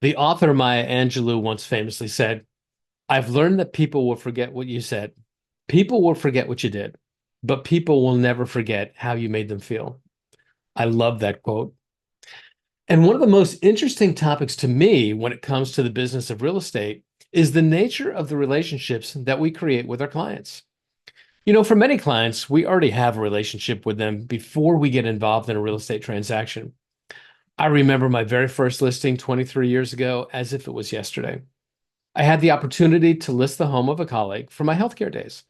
The author Maya Angelou once famously said, I've learned that people will forget what you said. People will forget what you did, but people will never forget how you made them feel. I love that quote. And one of the most interesting topics to me when it comes to the business of real estate is the nature of the relationships that we create with our clients. For many clients, we already have a relationship with them before we get involved in a real estate transaction. I remember my very first listing 23 years ago as if it was yesterday. I had the opportunity to list the home of a colleague from my healthcare days.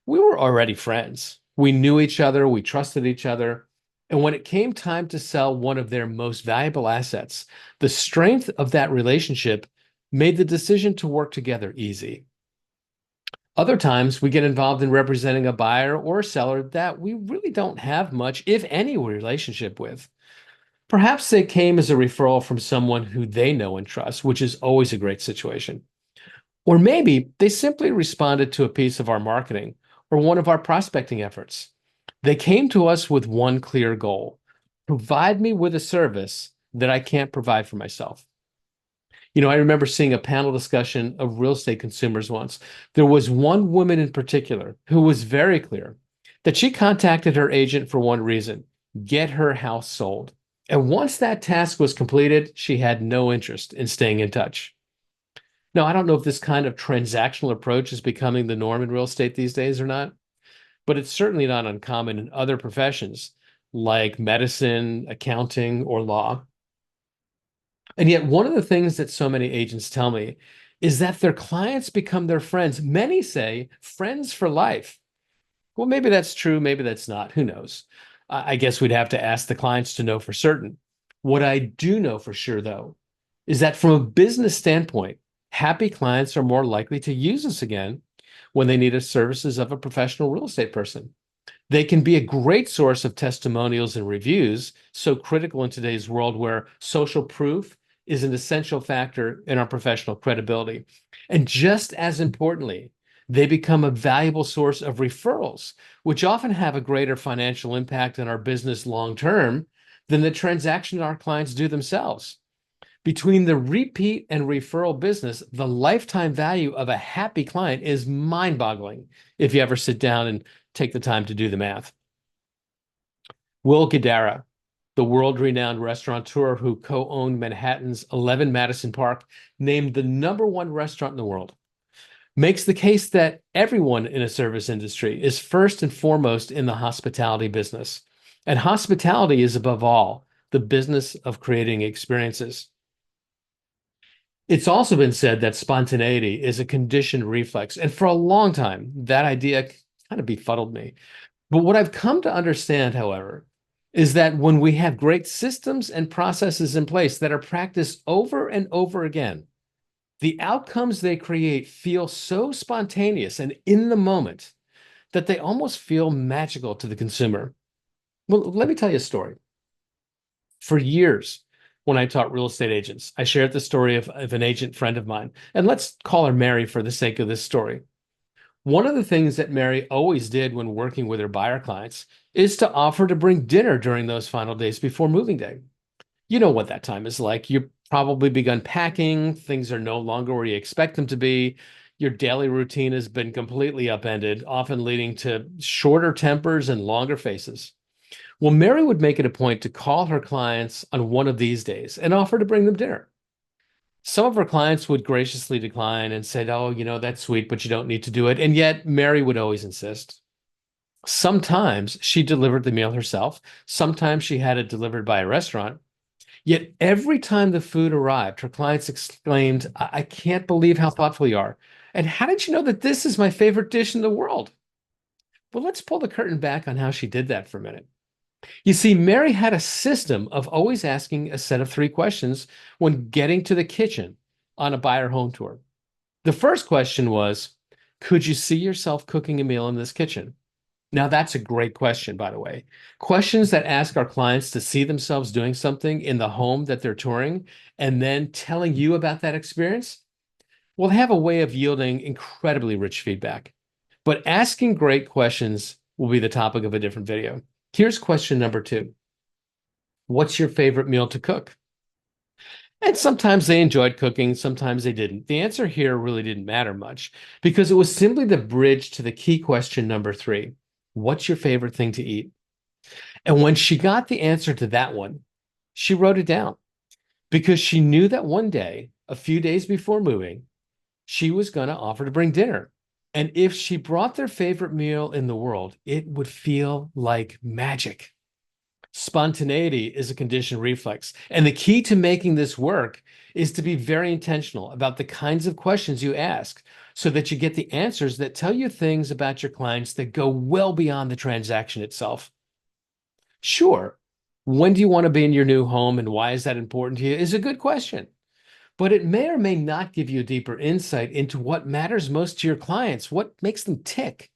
We were already friends. We knew each other, we trusted each other. And when it came time to sell one of their most valuable assets, the strength of that relationship made the decision to work together easy. Other times, we get involved in representing a buyer or a seller that we really don't have much, if any, relationship with. Perhaps they came as a referral from someone who they know and trust, which is always a great situation. Or maybe they simply responded to a piece of our marketing or one of our prospecting efforts. They came to us with one clear goal: provide me with a service that I can't provide for myself. I remember seeing a panel discussion of real estate consumers once. There was one woman in particular who was very clear that she contacted her agent for one reason: get her house sold. And once that task was completed, she had no interest in staying in touch. Now, I don't know if this kind of transactional approach is becoming the norm in real estate these days or not, but it's certainly not uncommon in other professions like medicine, accounting, or law. And yet, one of the things that so many agents tell me is that their clients become their friends. Many say friends for life. Well, maybe that's true, maybe that's not. Who knows? I guess we'd have to ask the clients to know for certain. What I do know for sure, though, is that from a business standpoint, happy clients are more likely to use us again when they need the services of a professional real estate person. They can be a great source of testimonials and reviews, so critical in today's world where social proof is an essential factor in our professional credibility. And just as importantly, they become a valuable source of referrals, which often have a greater financial impact on our business long term than the transaction our clients do themselves. Between the repeat and referral business, the lifetime value of a happy client is mind-boggling if you ever sit down and take the time to do the math. Will Guidara, the world-renowned restaurateur who co-owned Manhattan's 11 Madison Park, named the #1 restaurant in the world, makes the case that everyone in a service industry is first and foremost in the hospitality business. And hospitality is, above all, the business of creating experiences. It's also been said that spontaneity is a conditioned reflex. And for a long time, that idea kind of befuddled me. But what I've come to understand, however, is that when we have great systems and processes in place that are practiced over and over again, the outcomes they create feel so spontaneous and in the moment that they almost feel magical to the consumer. Well, let me tell you a story. For years, when I taught real estate agents, I shared the story of an agent friend of mine. And let's call her Mary for the sake of this story. One of the things that Mary always did when working with her buyer clients is to offer to bring dinner during those final days before moving day. You know what that time is like. You've probably begun packing, things are no longer where you expect them to be. Your daily routine has been completely upended, often leading to shorter tempers and longer faces. Well, Mary would make it a point to call her clients on one of these days and offer to bring them dinner. Some of her clients would graciously decline and said, oh, that's sweet, but you don't need to do it. And yet Mary would always insist. Sometimes she delivered the meal herself. Sometimes she had it delivered by a restaurant. Yet every time the food arrived, her clients exclaimed, I can't believe how thoughtful you are. And how did you know that this is my favorite dish in the world? Well, let's pull the curtain back on how she did that for a minute. You see, Mary had a system of always asking a set of three questions when getting to the kitchen on a buyer home tour. The first question was, could you see yourself cooking a meal in this kitchen? Now, that's a great question, by the way. Questions that ask our clients to see themselves doing something in the home that they're touring and then telling you about that experience will have a way of yielding incredibly rich feedback. But asking great questions will be the topic of a different video. Here's question number two. What's your favorite meal to cook? And sometimes they enjoyed cooking, sometimes they didn't. The answer here really didn't matter much because it was simply the bridge to the key question number three. What's your favorite thing to eat? And when she got the answer to that one, she wrote it down because she knew that one day, a few days before moving, she was going to offer to bring dinner. And if she brought their favorite meal in the world, it would feel like magic. Spontaneity is a conditioned reflex. And the key to making this work is to be very intentional about the kinds of questions you ask so that you get the answers that tell you things about your clients that go well beyond the transaction itself. Sure, when do you want to be in your new home and why is that important to you is a good question, but it may or may not give you a deeper insight into what matters most to your clients, what makes them tick.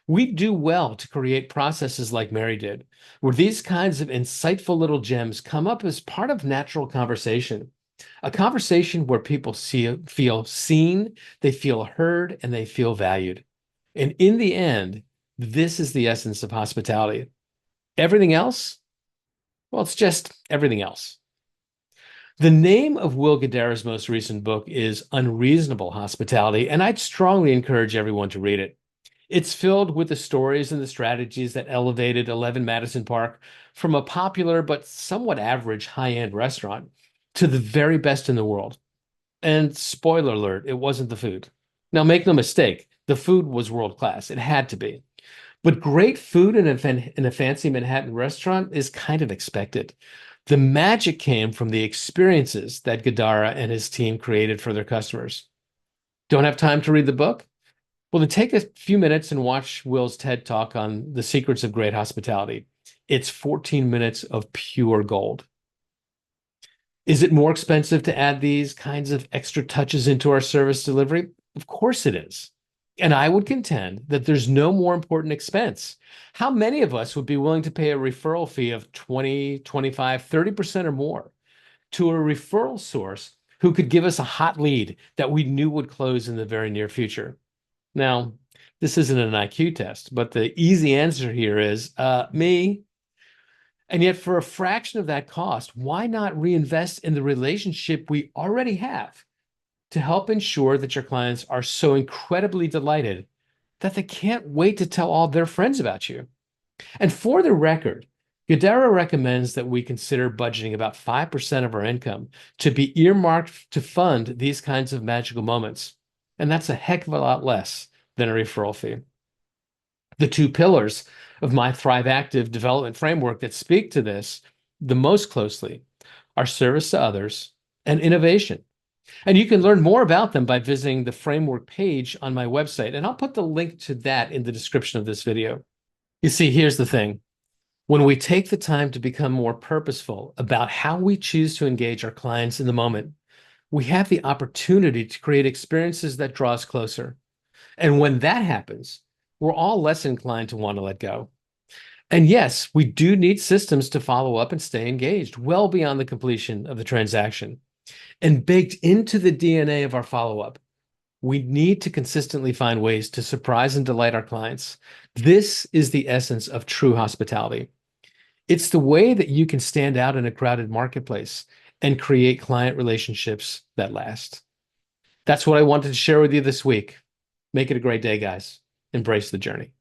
We do well to create processes like Mary did, where these kinds of insightful little gems come up as part of natural conversation, a conversation where people feel seen, they feel heard, and they feel valued. And in the end, this is the essence of hospitality. Everything else, well, it's just everything else. The name of Will Guidara's most recent book is Unreasonable Hospitality, and I'd strongly encourage everyone to read it. It's filled with the stories and the strategies that elevated 11 Madison Park from a popular but somewhat average high-end restaurant to the very best in the world. And spoiler alert, it wasn't the food. Now, make no mistake, the food was world class. It had to be. But great food in a fancy Manhattan restaurant is kind of expected. The magic came from the experiences that Guidara and his team created for their customers. Don't have time to read the book? Well, then take a few minutes and watch Will's TED Talk on the secrets of great hospitality. It's 14 minutes of pure gold. Is it more expensive to add these kinds of extra touches into our service delivery? Of course it is. And I would contend that there's no more important expense. How many of us would be willing to pay a referral fee of 20, 25, 30% or more to a referral source who could give us a hot lead that we knew would close in the very near future? Now, this isn't an IQ test, but the easy answer here is me. And yet, for a fraction of that cost, why not reinvest in the relationship we already have to help ensure that your clients are so incredibly delighted that they can't wait to tell all their friends about you? And for the record, Guidara recommends that we consider budgeting about 5% of our income to be earmarked to fund these kinds of magical moments. And that's a heck of a lot less than a referral fee. The two pillars of my ThriveActive development framework that speak to this the most closely are service to others and innovation. And you can learn more about them by visiting the framework page on my website. And I'll put the link to that in the description of this video. You see, here's the thing. When we take the time to become more purposeful about how we choose to engage our clients in the moment, we have the opportunity to create experiences that draw us closer. And when that happens, we're all less inclined to want to let go. And yes, we do need systems to follow up and stay engaged well beyond the completion of the transaction. And baked into the DNA of our follow-up, we need to consistently find ways to surprise and delight our clients. This is the essence of true hospitality. It's the way that you can stand out in a crowded marketplace and create client relationships that last. That's what I wanted to share with you this week. Make it a great day, guys. Embrace the journey.